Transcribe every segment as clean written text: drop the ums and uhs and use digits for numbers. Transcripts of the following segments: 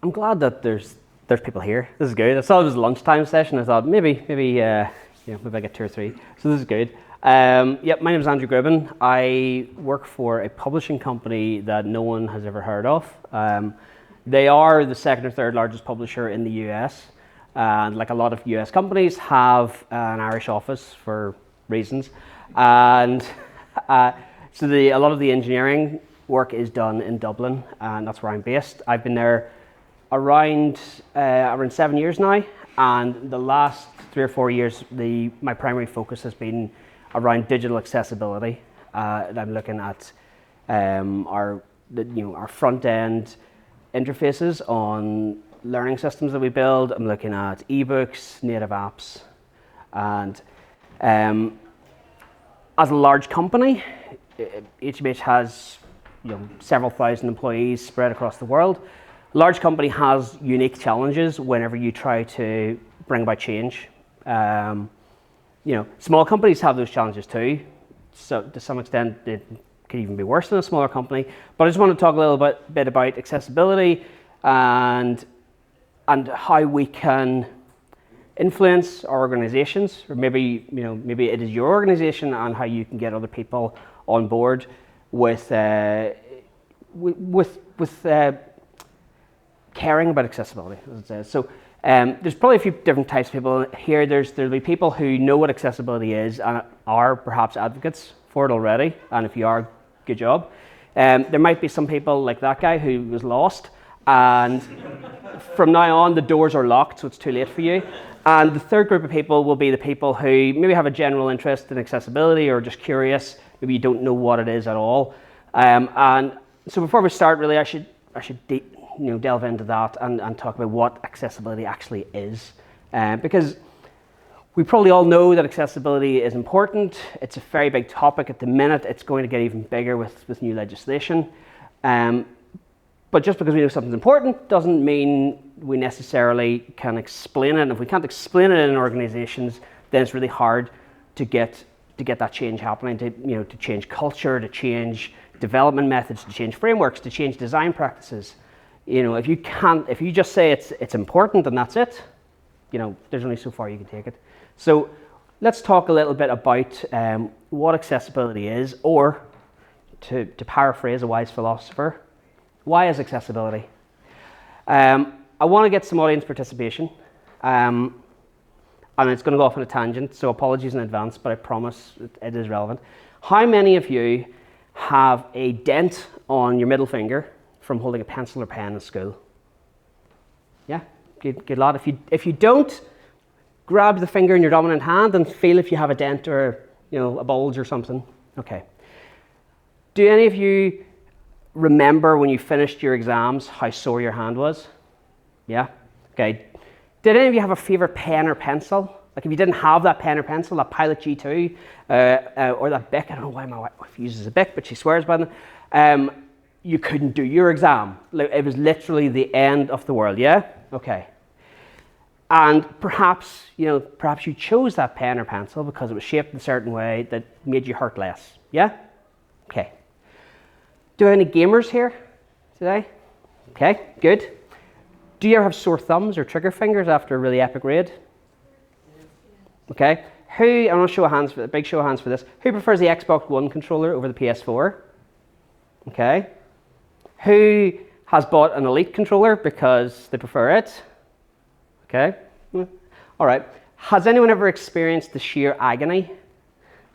I'm glad that there's people here. This is good. I saw it was a lunchtime session. I thought maybe maybe I get 2 or 3. So this is good. Yep, my name is Andrew Gribben. I work for a publishing company that no one has ever heard of. They are the second or third largest publisher in the US. And like a lot of US companies, have an Irish office for reasons. And so a lot of the engineering work is done in Dublin, and that's where I'm based. I've been there around 7 years now, and the last 3 or 4 years, my primary focus has been around digital accessibility. I'm looking at our front end interfaces on learning systems that we build. I'm looking at ebooks, native apps, and as a large company, HMH has several thousand employees spread across the world. A large company has unique challenges whenever you try to bring about change. Small companies have those challenges too. So to some extent, it could even be worse than a smaller company. But I just want to talk a little bit about accessibility and how we can influence our organizations, or maybe it is your organization, and how you can get other people on board with caring about accessibility, as it says. So there's probably a few different types of people here. There'll be people who know what accessibility is and are perhaps advocates for it already, and if you are, good job. There might be some people like that guy who was lost, and from now on the doors are locked, so it's too late for you. And the third group of people will be the people who maybe have a general interest in accessibility or just curious. Maybe you don't know what it is at all. And so before we start, really, I should delve into that and talk about what accessibility actually is. Because we probably all know that accessibility is important. It's a very big topic at the minute. It's going to get even bigger with new legislation. But just because we know something's important doesn't mean we necessarily can explain it. And if we can't explain it in organizations, then it's really hard to get that change happening, to change culture, to change development methods, to change frameworks, to change design practices. If you just say it's important and that's it, there's only so far you can take it. So let's talk a little bit about what accessibility is, or to paraphrase a wise philosopher, why is accessibility? I want to get some audience participation, and it's going to go off on a tangent, so apologies in advance, but I promise it is relevant. How many of you have a dent on your middle finger from holding a pencil or pen in school? Yeah, good lot. If you don't, grab the finger in your dominant hand and feel if you have a dent or a bulge or something. Okay. Do any of you remember when you finished your exams how sore your hand was? Yeah? Okay. Did any of you have a favorite pen or pencil? Like if you didn't have that pen or pencil, that Pilot G2, or that Bic, I don't know why my wife uses a Bic, but she swears by them, you couldn't do your exam. It was literally the end of the world, yeah? Okay. And perhaps you chose that pen or pencil because it was shaped in a certain way that made you hurt less, yeah? Okay. Do I have any gamers here today? Okay, good. Do you ever have sore thumbs or trigger fingers after a really epic raid? Okay. I want to show a big show of hands for this. Who prefers the Xbox One controller over the PS4? Okay. Who has bought an Elite controller because they prefer it? Okay. All right. Has anyone ever experienced the sheer agony,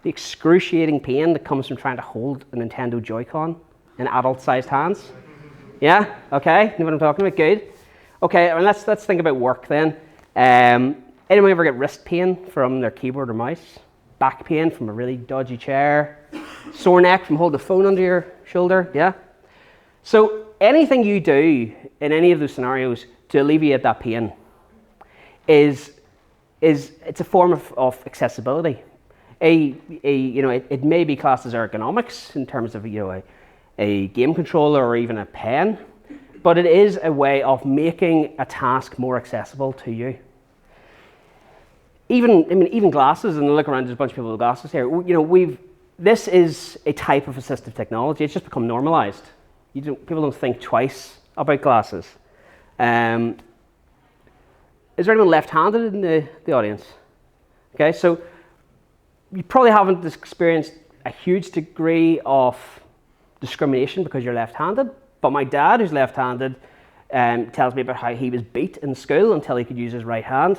the excruciating pain that comes from trying to hold a Nintendo Joy-Con in adult-sized hands? Yeah? Okay. Know what I'm talking about? Good. Okay, and let's think about work then. Anyone ever get wrist pain from their keyboard or mouse? Back pain from a really dodgy chair? Sore neck from holding the phone under your shoulder? Yeah? So anything you do in any of those scenarios to alleviate that pain it's a form of accessibility. It may be classed as ergonomics in terms of a game controller or even a pen, but it is a way of making a task more accessible to you. Even glasses, and look around, there's a bunch of people with glasses here. This is a type of assistive technology. It's just become normalized. People don't think twice about glasses. Is there anyone left-handed in the audience? Okay, so you probably haven't experienced a huge degree of discrimination because you're left-handed, but my dad, who's left-handed, tells me about how he was beat in school until he could use his right hand.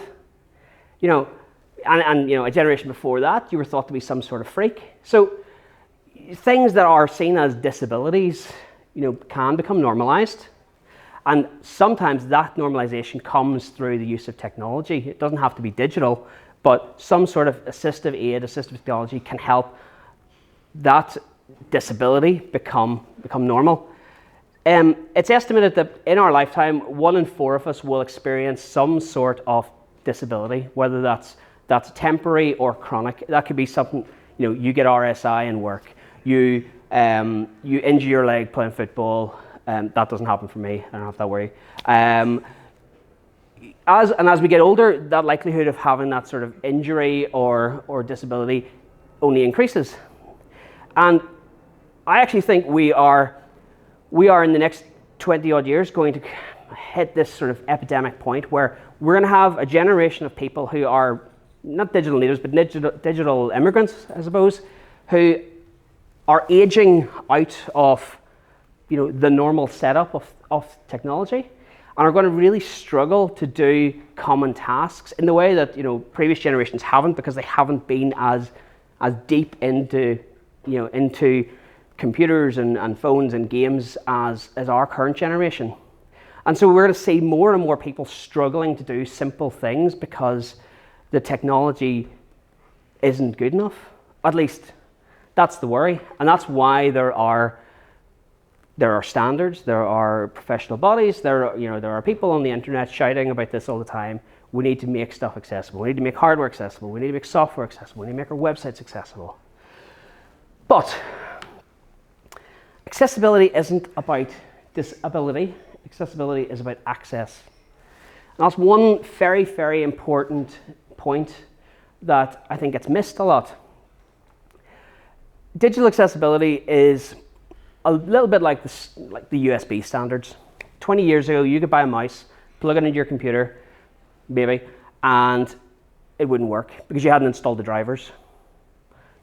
You know, and you know, a generation before that, you were thought to be some sort of freak. So things that are seen as disabilities, you know, can become normalized. And sometimes that normalization comes through the use of technology. It doesn't have to be digital, but some sort of assistive aid, assistive technology can help that disability become normal. It's estimated that in our lifetime, 1 in 4 of us will experience some sort of disability, whether that's temporary or chronic. That could be something, you know, you get RSI in work, you injure your leg playing football. That doesn't happen for me. I don't have that worry. As we get older, that likelihood of having that sort of injury or disability only increases. And I actually think we are in the next 20 odd years going to hit this sort of epidemic point where we're going to have a generation of people who are not digital natives, but digital immigrants, I suppose, who are aging out of, you know, the normal setup of technology, and are going to really struggle to do common tasks in the way that, you know, previous generations haven't, because they haven't been as deep into, you know, into computers and phones and games as our current generation. And so we're going to see more and more people struggling to do simple things because the technology isn't good enough. At least that's the worry, and that's why there are standards, there are professional bodies, there are people on the internet shouting about this all the time. We need to make stuff accessible. We need to make hardware accessible. We need to make software accessible. We need to make our websites accessible. But accessibility isn't about disability. Accessibility is about access. And that's one very, very important point that I think gets missed a lot. Digital accessibility is a little bit like the USB standards. 20 years ago, you could buy a mouse, plug it into your computer, maybe, and it wouldn't work because you hadn't installed the drivers.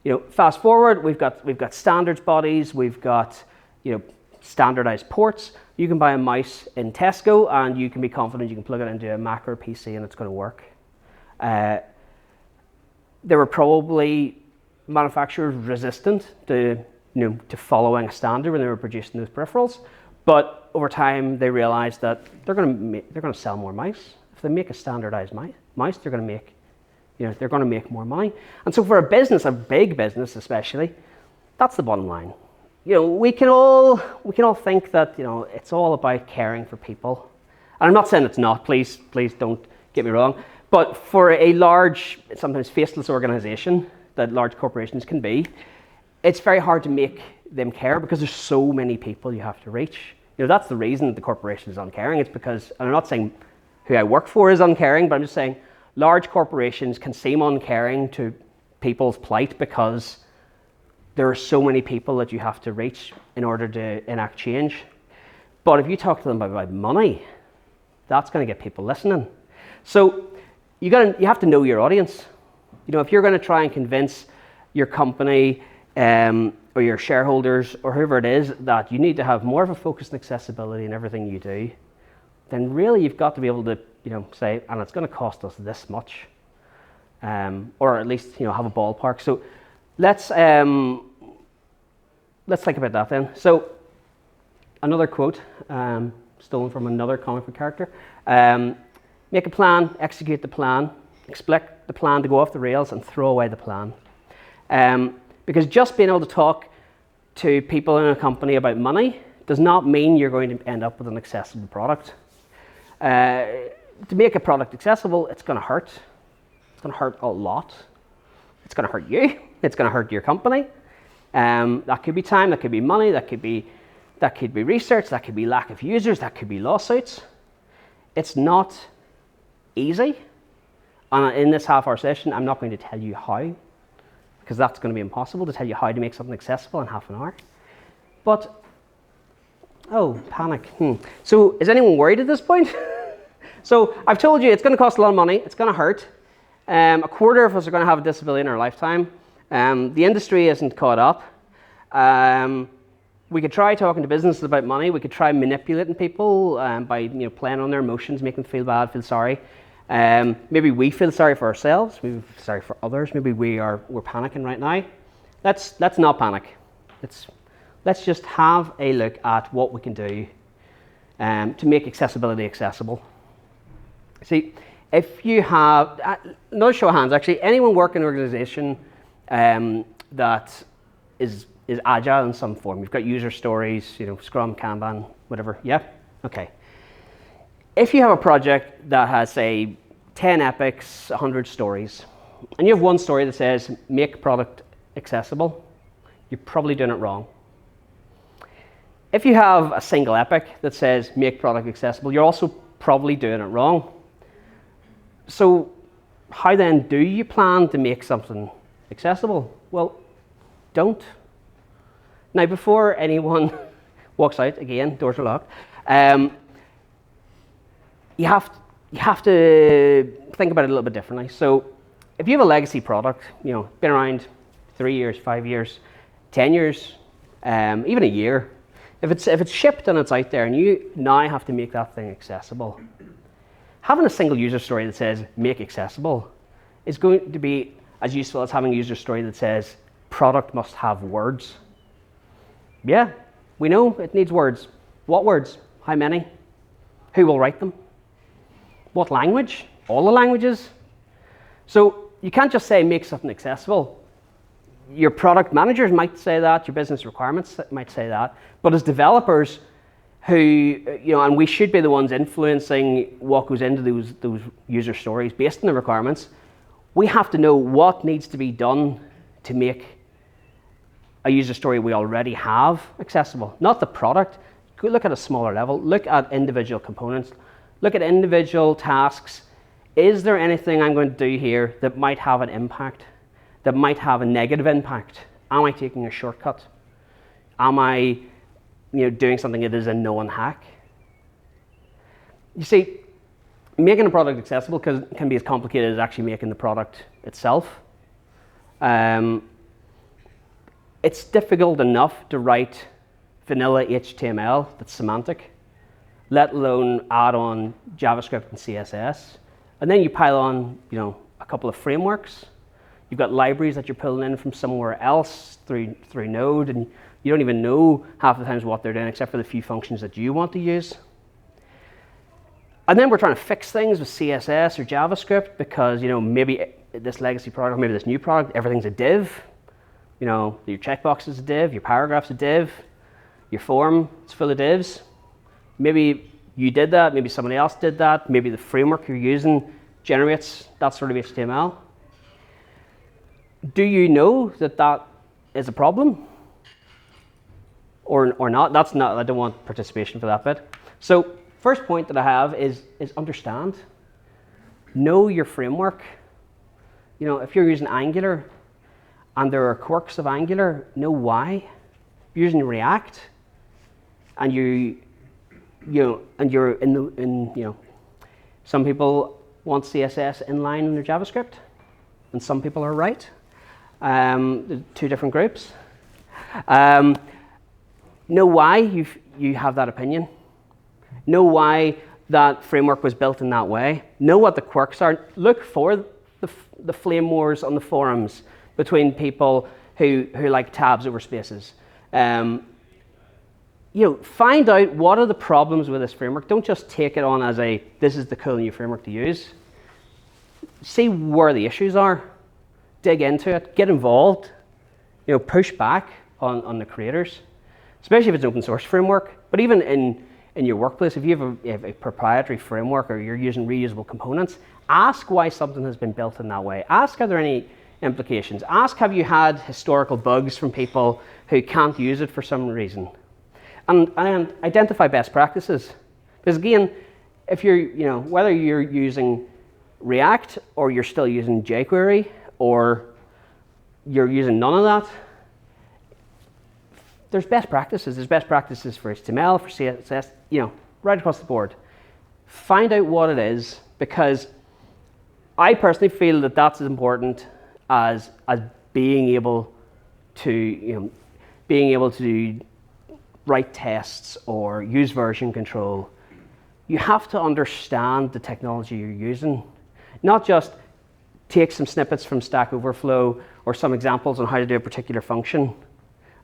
You know, fast forward, we've got standards bodies, we've got, you know, standardized ports. You can buy a mouse in Tesco, and you can be confident you can plug it into a Mac or a PC, and it's going to work. There were probably manufacturers resistant to following a standard when they were producing those peripherals, but over time they realized that they're going to sell more mice. If they make a standardized mouse, they're going to make more money. And so for a business, a big business especially, that's the bottom line. You know, we can all think that, you know, it's all about caring for people, and I'm not saying it's not. Please don't get me wrong. But for a large, sometimes faceless organization that large corporations can be, it's very hard to make them care because there's so many people you have to reach. You know, that's the reason that the corporation is uncaring. It's because, and I'm not saying who I work for is uncaring, but I'm just saying large corporations can seem uncaring to people's plight because there are so many people that you have to reach in order to enact change. But if you talk to them about money, that's going to get people listening. So you have to know your audience. You know, if you're going to try and convince your company or your shareholders or whoever it is that you need to have more of a focus on accessibility in everything you do, then really you've got to be able to, you know, say, and it's going to cost us this much, or at least, you know, have a ballpark. So let's think about that then. So another quote, stolen from another comic book character: make a plan, execute the plan, expect the plan to go off the rails, and throw away the plan. Because just being able to talk to people in a company about money does not mean you're going to end up with an accessible product. To make a product accessible, it's going to hurt. It's going to hurt a lot. It's going to hurt you. It's going to hurt your company. That could be time, that could be money, that could be research, that could be lack of users, that could be lawsuits. It's not easy. And in this half-hour session, I'm not going to tell you how, because that's going to be impossible to tell you how to make something accessible in half an hour. But Oh, panic. So is anyone worried at this point? So I've told you it's going to cost a lot of money. It's going to hurt. A quarter of us are going to have a disability in our lifetime. The industry isn't caught up. We could try talking to businesses about money. We could try manipulating people by playing on their emotions, making them feel bad, feel sorry. Maybe we feel sorry for ourselves. Maybe we feel sorry for others. Maybe we're panicking right now. Let's not panic. Let's just have a look at what we can do to make accessibility accessible. See, if you have, another show of hands actually, anyone work in an organization that is agile in some form? You've got user stories, Scrum, Kanban, whatever, yeah? Okay. If you have a project that has, say, 10 epics, 100 stories, and you have one story that says, make product accessible, you're probably doing it wrong. If you have a single epic that says, make product accessible, you're also probably doing it wrong. So how then do you plan to make something accessible? Well, don't. Now, before anyone walks out, again, doors are locked, you have to think about it a little bit differently. So if you have a legacy product, been around 3 years, 5 years, 10 years, even a year, if it's shipped and it's out there and you now have to make that thing accessible, having a single user story that says make accessible is going to be as useful as having a user story that says product must have words. Yeah, we know it needs words. What words? How many? Who will write them? What language? All the languages? So you can't just say make something accessible. Your product managers might say that, your business requirements might say that, but as developers who, and we should be the ones influencing what goes into those user stories based on the requirements, we have to know what needs to be done to make a user story we already have accessible. Not the product. Look at a smaller level. Look at individual components. Look at individual tasks. Is there anything I'm going to do here that might have an impact, that might have a negative impact? Am I taking a shortcut? Am I doing something that is a known hack? You see, making a product accessible can be as complicated as actually making the product itself. It's difficult enough to write vanilla HTML that's semantic, let alone add on JavaScript and CSS. And then you pile on, a couple of frameworks. You've got libraries that you're pulling in from somewhere else through Node, and you don't even know half the times what they're doing except for the few functions that you want to use. And then we're trying to fix things with CSS or JavaScript because, maybe this legacy product, maybe this new product, everything's a div. Your checkbox is a div, your paragraph's a div, your form is full of divs. Maybe you did that, maybe somebody else did that, maybe the framework you're using generates that sort of HTML. Do you know that is a problem? Or not? That's not, I don't want participation for that bit. So first point that I have is understand. Know your framework. If you're using Angular and there are quirks of Angular, know why. If you're using React and some people want CSS inline in their JavaScript, and some people are right. Two different groups. Know why you have that opinion. Know why that framework was built in that way. Know what the quirks are. Look for the flame wars on the forums between people who like tabs over spaces. Find out what are the problems with this framework. Don't just take it on as this is the cool new framework to use. See where the issues are. Dig into it. Get involved. Push back on the creators, especially if it's an open source framework. But even in your workplace, if you have a proprietary framework or you're using reusable components, ask why something has been built in that way. Ask, are there any implications? Ask, have you had historical bugs from people who can't use it for some reason? And identify best practices. Because again, if you're, whether you're using React or you're still using jQuery or you're using none of that, there's best practices. There's best practices for HTML, for CSS, right across the board. Find out what it is, because I personally feel that that's as important as being able to write tests or use version control. You have to understand the technology you're using, not just take some snippets from Stack Overflow or some examples on how to do a particular function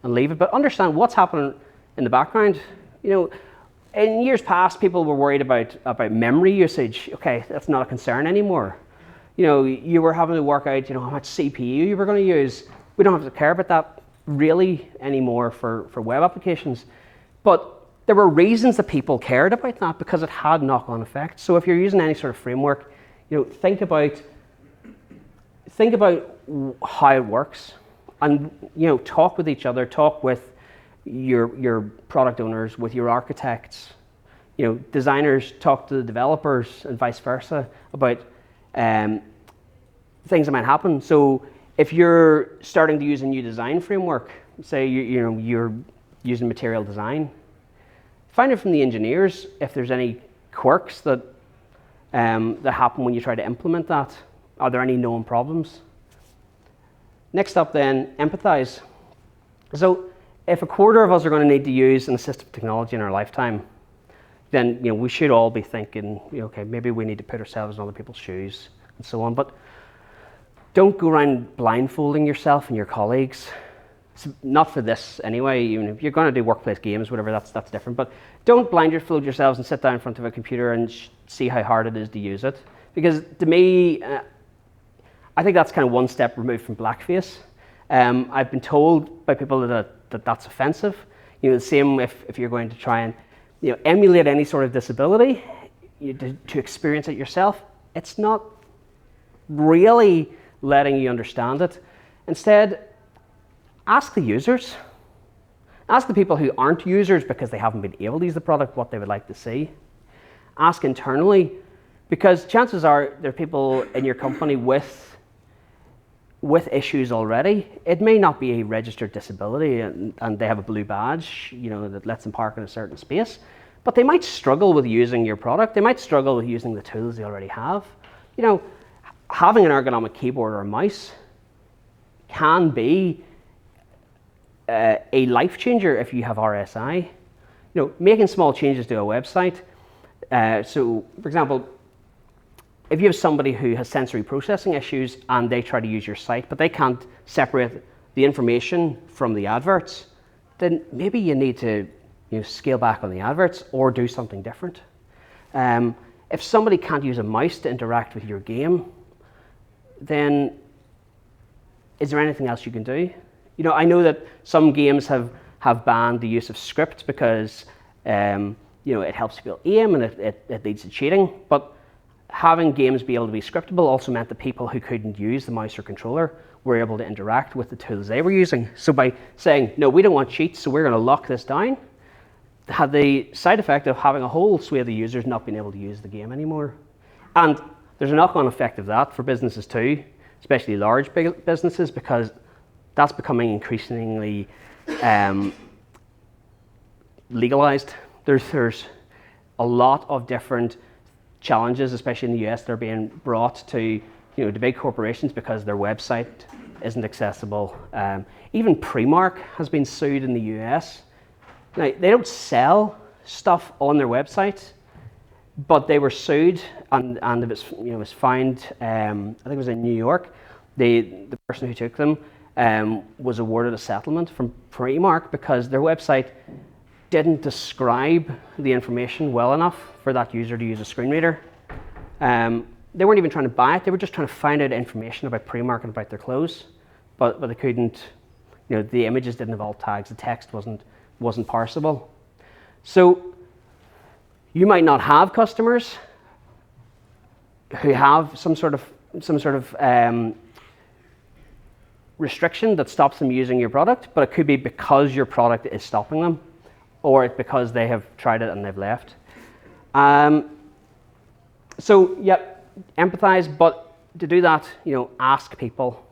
and leave it, but understand what's happening in the background. In years past, people were worried about memory usage. Okay, that's not a concern anymore. You were having to work out, how much CPU you were going to use. We don't have to care about that really anymore for web applications. But there were reasons that people cared about that, because it had knock-on effects. So if you're using any sort of framework, think about how it works, and talk with each other, talk with your product owners, with your architects. Designers talk to the developers and vice versa about things that might happen. So if you're starting to use a new design framework, say you're using material design, find out from the engineers if there's any quirks that happen when you try to implement that. Are there any known problems? Next up then, empathize. So if a quarter of us are going to need to use an assistive technology in our lifetime, then we should all be thinking, okay, maybe we need to put ourselves in other people's shoes and so on. But don't go around blindfolding yourself and your colleagues. It's not for this anyway. Even if you're going to do workplace games, whatever, that's different. But don't blindfold yourselves and sit down in front of a computer and see how hard it is to use it. Because to me, I think that's kind of one step removed from blackface. I've been told by people that's offensive. The same if you're going to try and emulate any sort of disability, to experience it yourself. It's not really letting you understand it. Instead, ask the users. Ask the people who aren't users because they haven't been able to use the product what they would like to see. Ask internally, because chances are there are people in your company with issues already. It may not be a registered disability and they have a blue badge, that lets them park in a certain space, but they might struggle with using your product. They might struggle with using the tools they already have. Having an ergonomic keyboard or a mouse can be a life changer if you have RSI. Making small changes to a website. So, for example, if you have somebody who has sensory processing issues and they try to use your site, but they can't separate the information from the adverts, then maybe you need to scale back on the adverts or do something different. If somebody can't use a mouse to interact with your game, then is there anything else you can do? I know that some games have banned the use of script because it helps people aim and it leads to cheating, but having games be able to be scriptable also meant that people who couldn't use the mouse or controller were able to interact with the tools they were using. So by saying, no, we don't want cheats, so we're going to lock this down, had the side effect of having a whole swathe of users not being able to use the game anymore. And there's a knock-on effect of that for businesses too, especially large big businesses, because that's becoming increasingly legalized. There's a lot of different challenges, especially in the US, that are being brought to to big corporations because their website isn't accessible. Even Primark has been sued in the US. Now, they don't sell stuff on their website, but they were sued, and it was found. I think it was in New York. The person who took them was awarded a settlement from Primark because their website didn't describe the information well enough for that user to use a screen reader. They weren't even trying to buy it, they were just trying to find out information about Primark and about their clothes, but they couldn't, the images didn't have alt tags, the text wasn't parsable. So you might not have customers who have some sort of restriction that stops them using your product, but it could be because your product is stopping them, or it's because they have tried it and they've left. So yeah, empathize, but to do that, ask people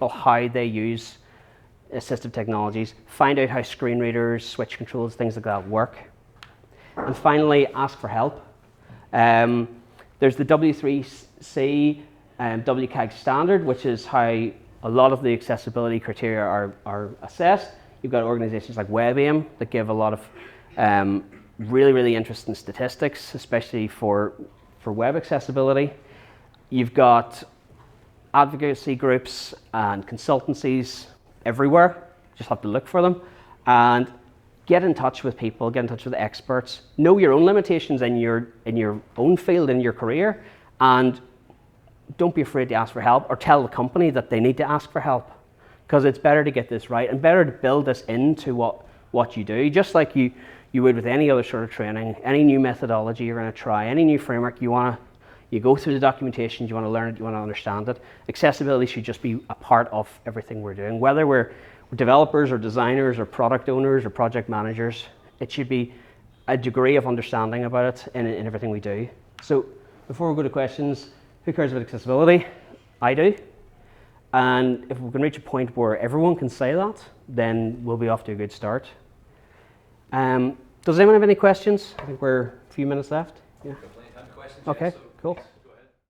how they use assistive technologies, find out how screen readers, switch controls, things like that work. And finally, ask for help. There's the W3C WCAG standard, which is how a lot of the accessibility criteria are assessed. You've got organizations like WebAIM that give a lot of really, really interesting statistics, especially for web accessibility. You've got advocacy groups and consultancies everywhere. Just have to look for them and get in touch with people, get in touch with experts, know your own limitations in your own field, in your career, and don't be afraid to ask for help or tell the company that they need to ask for help, because it's better to get this right and better to build this into what you do, just like you would with any other sort of training, any new methodology you're going to try, any new framework you go through the documentation, you want to learn it, you want to understand it. Accessibility should just be a part of everything we're doing, whether we're developers or designers or product owners or project managers. It should be a degree of understanding about it in everything we do. So before we go to questions, who cares about accessibility? I do. And if we can reach a point where everyone can say that, then we'll be off to a good start. Does anyone have any questions? I think we're a few minutes left. Yeah. Got plenty of time for questions. Okay, So cool.